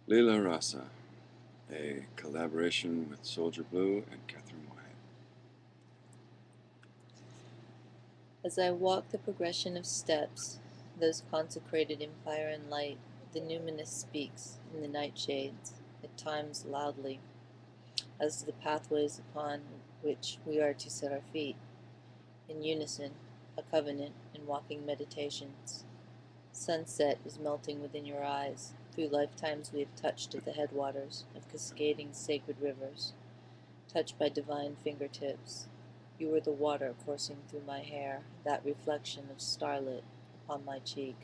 Leela Rasa, a collaboration with Soldier Blue and Catherine White. As I walk the progression of steps, those consecrated in fire and light, the numinous speaks in the nightshades, at times loudly, as to the pathways upon which we are to set our feet, in unison, a covenant in walking meditations. Sunset is melting within your eyes. Through lifetimes we have touched at the headwaters of cascading sacred rivers, touched by divine fingertips. You were the water coursing through my hair, that reflection of starlit upon my cheek.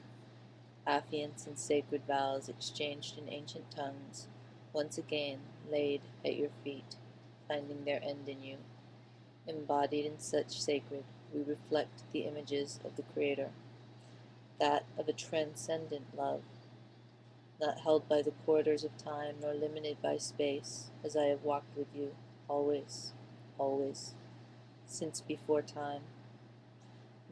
Affiance and sacred vows exchanged in ancient tongues, once again laid at your feet, finding their end in you. Embodied in such sacred, we reflect the images of the Creator, that of a transcendent love, not held by the corridors of time nor limited by space, as I have walked with you, always, always, since before time.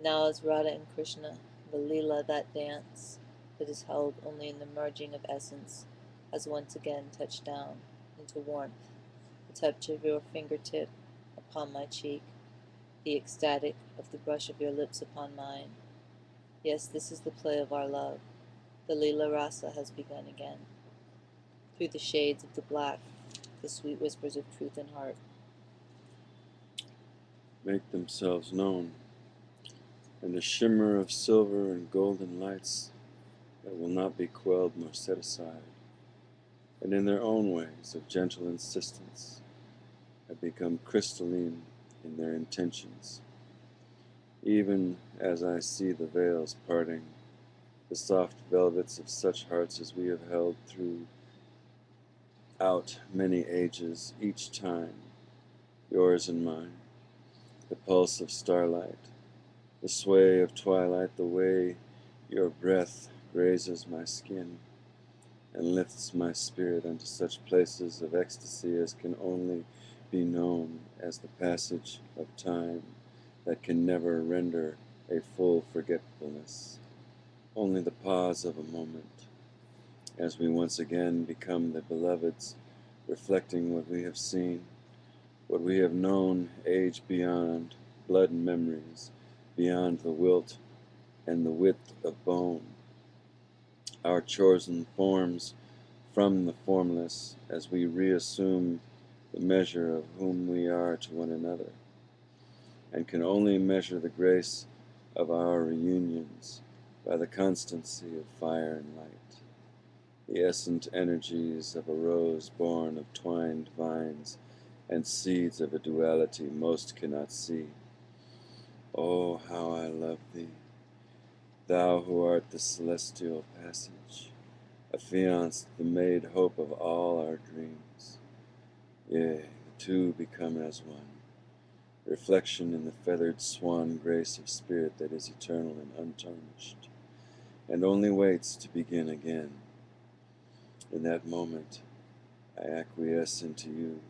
Now as Radha and Krishna, the Leela, that dance that is held only in the merging of essence, has once again touched down into warmth, the touch of your fingertip upon my cheek, the ecstatic of the brush of your lips upon mine. Yes, this is the play of our love. The Leela Rasa has begun again. Through the shades of the black, the sweet whispers of truth and heart Make themselves known, and the shimmer of silver and golden lights that will not be quelled nor set aside, and in their own ways of gentle insistence have become crystalline in their intentions. Even as I see the veils parting, the soft velvets of such hearts as we have held throughout many ages, each time, yours and mine, the pulse of starlight, the sway of twilight, the way your breath grazes my skin and lifts my spirit unto such places of ecstasy as can only be known as the passage of time that can never render a full forgetfulness, only the pause of a moment, as we once again become the beloveds, reflecting what we have seen, what we have known, age beyond blood and memories, beyond the wilt and the width of bone, our chosen forms from the formless, as we reassume the measure of whom we are to one another, and can only measure the grace of our reunions by the constancy of fire and light, the essent energies of a rose born of twined vines and seeds of a duality most cannot see. Oh, how I love thee, thou who art the celestial passage, affianced the made hope of all our dreams. Yea, the two become as one, reflection in the feathered swan grace of spirit that is eternal and untarnished, and only waits to begin again. In that moment, I acquiesce into you.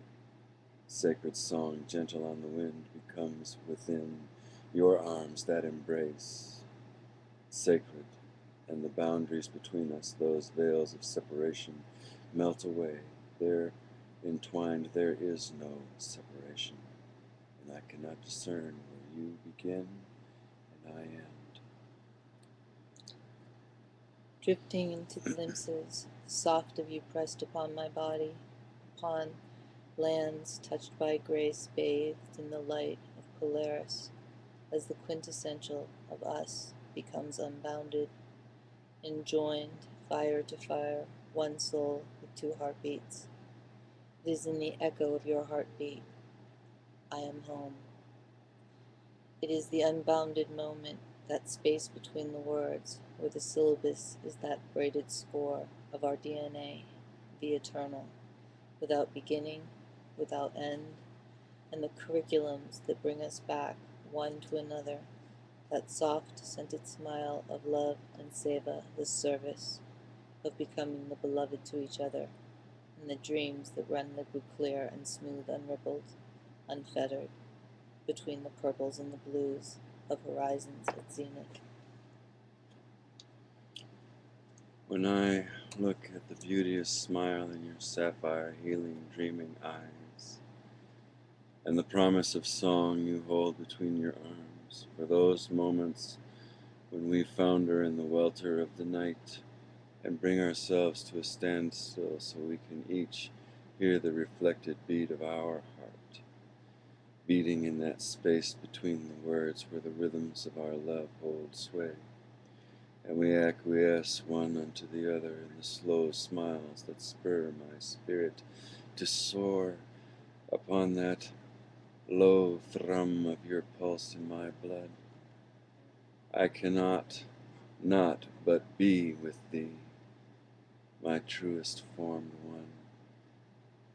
Sacred song, gentle on the wind, becomes within your arms that embrace, sacred, and the boundaries between us, those veils of separation, melt away. There, entwined, there is no separation, and I cannot discern where you begin and I end. drifting into glimpses, soft of you pressed upon my body, upon lands touched by grace, bathed in the light of Polaris, as the quintessential of us becomes unbounded, enjoined, fire to fire, one soul with two heartbeats. It is in the echo of your heartbeat, I am home. It is the unbounded moment, that space between the words, where the syllabus is that braided score of our DNA, the eternal, without beginning, without end, and the curriculums that bring us back one to another, that soft, scented smile of love and seva, the service of becoming the beloved to each other, and the dreams that run liquid clear and smooth, unrippled, unfettered, between the purples and the blues of horizons at zenith. When I Look at the beauteous smile in your sapphire, healing, dreaming eyes, and the promise of song you hold between your arms for those moments when we founder in the welter of the night and bring ourselves to a standstill so we can each hear the reflected beat of our heart, beating in that space between the words where the rhythms of our love hold sway. And we acquiesce one unto the other in the slow smiles that spur my spirit to soar upon that low thrum of your pulse in my blood. I cannot not but be with thee, my truest formed one,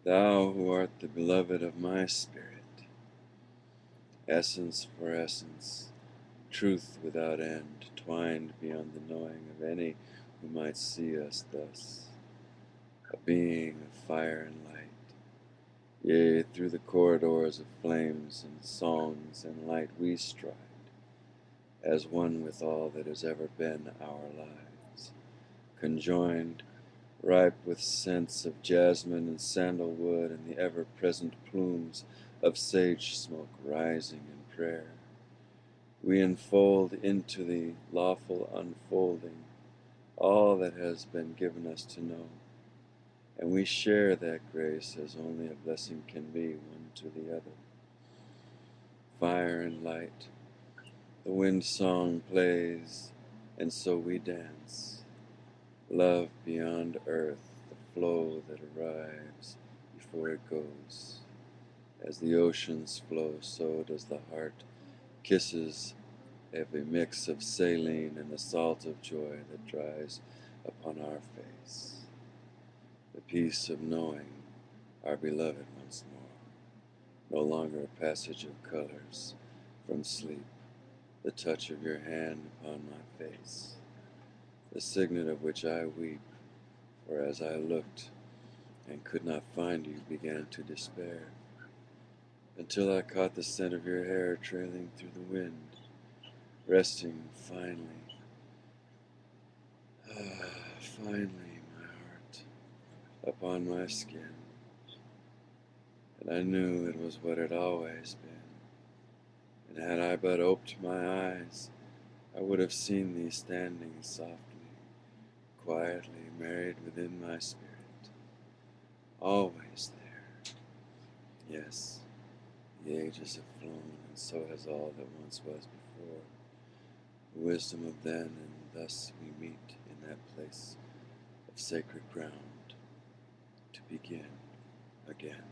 thou who art the beloved of my spirit, essence for essence, truth without end, twined beyond the knowing of any who might see us thus, a being of fire and light. Yea, through the corridors of flames and songs and light we stride, as one with all that has ever been our lives, conjoined, ripe with scents of jasmine and sandalwood and the ever-present plumes of sage smoke rising in prayer. We enfold into the lawful unfolding all that has been given us to know, and we share that grace as only a blessing can be one to the other. Fire and light, the wind song plays, and so we dance. Love beyond earth, the flow that arrives before it goes. As the oceans flow, so does the heart, kisses every mix of saline and the salt of joy that dries upon our face. The peace of knowing our beloved once more, no longer a passage of colors from sleep, the touch of your hand upon my face, the signet of which I weep, for as I looked and could not find you, began to despair, until I caught the scent of your hair trailing through the wind, resting finally, my heart, upon my skin, and I knew it was what it always been, and had I but opened my eyes, I would have seen thee standing softly, quietly married within my spirit, always there. Yes, the ages have flown, and so has all that once was before. The wisdom of then, and thus we meet in that place of sacred ground to begin again.